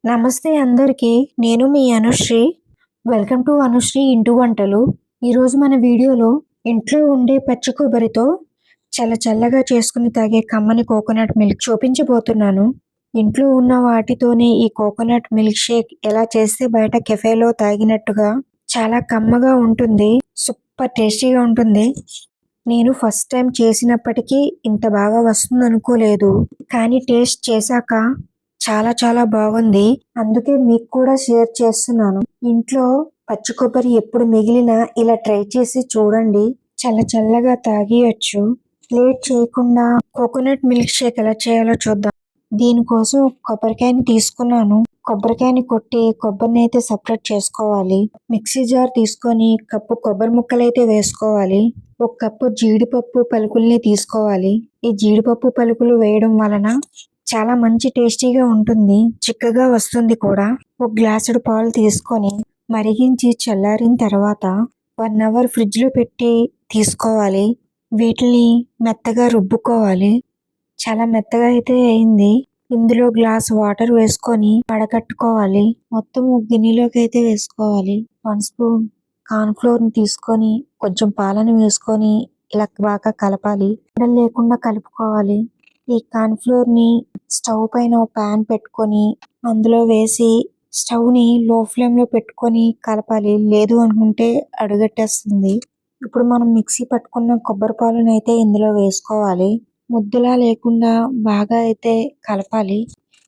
నమస్తే అందరికీ. నేను మీ అనుశ్రీ. వెల్కమ్ టు అనుశ్రీ ఇంటి వంటలు. ఈరోజు మన వీడియోలో ఇంట్లో ఉండే పచ్చి కొబ్బరితో చల్లగా చేసుకుని తాగే కమ్మని కోకోనట్ మిల్క్ చూపించబోతున్నాను. ఇంట్లో ఉన్న వాటితోనే ఈ కోకోనట్ మిల్క్ షేక్ ఎలా చేస్తే బయట కెఫేలో తాగినట్టుగా చాలా కమ్మగా ఉంటుంది. సూపర్ టేస్టీగా ఉంటుంది. నేను ఫస్ట్ టైం చేసినప్పటికీ ఇంత బాగా వస్తుంది అనుకోలేదు, కానీ టేస్ట్ చేశాక చాలా బాగుంది. అందుకే మీకు కూడా షేర్ చేస్తున్నాను. ఇంట్లో పచ్చి కొబ్బరి ఎప్పుడు మిగిలినా ఇలా ట్రై చేసి చూడండి. చల్లగా తాగియొచ్చు. లేట్ చేయకుండా కోకోనట్ మిల్క్ షేక్ ఎలా చేయాలో చూద్దాం. దీనికోసం ఒక కొబ్బరికాయని తీసుకున్నాను. కొబ్బరికాయని కొట్టి కొబ్బరిని అయితే సపరేట్ చేసుకోవాలి. మిక్సీ జార్ తీసుకొని కప్పు కొబ్బరి ముక్కలు అయితే వేసుకోవాలి. ఒక కప్పు జీడిపప్పు పలుకుల్ని తీసుకోవాలి. ఈ జీడిపప్పు పలుకులు వేయడం వలన చాలా మంచి టేస్టీగా ఉంటుంది, చిక్కగా వస్తుంది కూడా. ఒక గ్లాసుడు పాలు తీసుకొని మరిగించి చల్లారిన తర్వాత 1 అవర్ ఫ్రిడ్జ్ లో పెట్టి తీసుకోవాలి. వీటిని మెత్తగా రుబ్బుకోవాలి. చాలా మెత్తగా అయితే అయింది. ఇందులో గ్లాస్ వాటర్ వేసుకొని వడకట్టుకోవాలి. మొత్తం గిన్నెలోకి అయితే వేసుకోవాలి. 1 స్పూన్ కార్న్ ఫ్లోర్ ని తీసుకొని కొంచెం పాలను వేసుకొని ఇలా బాగా కలపాలి. ఉండలు లేకుండా కలుపుకోవాలి. ఈ కార్న్ ఫ్లోర్ ని స్టవ్ పైన ఒక ప్యాన్ పెట్టుకొని అందులో వేసి స్టవ్ ని లో ఫ్లేమ్ లో పెట్టుకొని కలపాలి. లేదు అనుకుంటే అడుగట్టేస్తుంది. ఇప్పుడు మనం మిక్సీ పట్టుకున్న కొబ్బరి పాలను అయితే ఇందులో వేసుకోవాలి. ముద్దలా లేకుండా బాగా అయితే కలపాలి.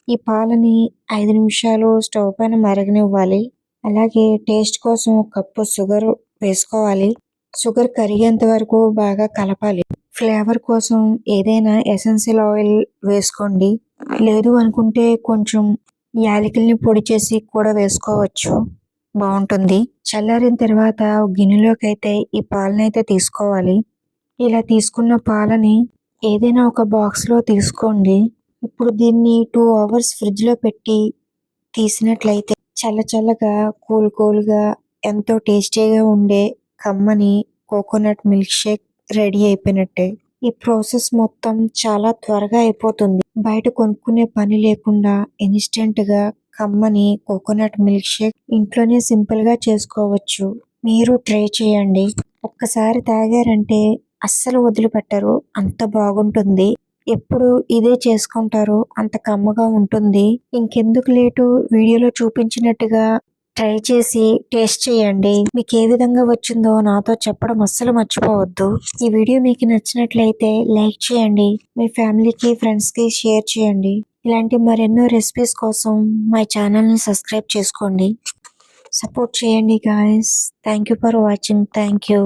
ఈ పాలని 5 నిమిషాలు స్టవ్ పైన మరగనివ్వాలి. అలాగే టేస్ట్ కోసం ఒక కప్పు షుగర్ వేసుకోవాలి. షుగర్ కరిగేంత వరకు బాగా కలపాలి. ఫ్లేవర్ కోసం ఏదైనా ఎసెన్షియల్ ఆయిల్ వేసుకోండి. లేదు అనుకుంటే కొంచెం యాలకుల్ని పొడి చేసి కూడా వేసుకోవచ్చు, బాగుంటుంది. చల్లారిన తర్వాత గిన్నెలోకి అయితే ఈ పాలని అయితే తీసుకోవాలి. ఇలా తీసుకున్న పాలని ఏదైనా ఒక బాక్స్ లో తీసుకోండి. ఇప్పుడు దీన్ని 2 అవర్స్ ఫ్రిడ్జ్ లో పెట్టి తీసినట్లయితే చల్లగా కూల్గా ఎంతో టేస్టీగా ఉండే కమ్మని కోకోనట్ మిల్క్ షేక్ రెడీ అయిపోయినట్టే. ఈ ప్రాసెస్ మొత్తం చాలా త్వరగా అయిపోతుంది. బయట కొనుక్కునే పని లేకుండా ఇన్స్టెంట్ గా కమ్మని కోకోనట్ మిల్క్ షేక్ ఇంట్లోనే సింపుల్ గా చేసుకోవచ్చు. మీరు ట్రై చేయండి. ఒక్కసారి తాగారంటే అస్సలు వదిలిపెట్టరు, అంత బాగుంటుంది. ఎప్పుడు ఇదే చేసుకుంటారు, అంత కమ్మగా ఉంటుంది. ఇంకెందుకు లేటు, వీడియోలో చూపించినట్టుగా ట్రై చేసి టేస్ట్ చేయండి. మీకు ఏ విధంగా వచ్చిందో నాతో చెప్పడం అస్సలు మర్చిపోవద్దు. ఈ వీడియో మీకు నచ్చినట్లయితే లైక్ చేయండి. మీ ఫ్యామిలీకి, ఫ్రెండ్స్ కి షేర్ చేయండి. ఇలాంటి మరెన్నో రెసిపీస్ కోసం మా ఛానల్ ని సబ్స్క్రైబ్ చేసుకోండి. సపోర్ట్ చేయండి guys. Thank you for watching. Thank you.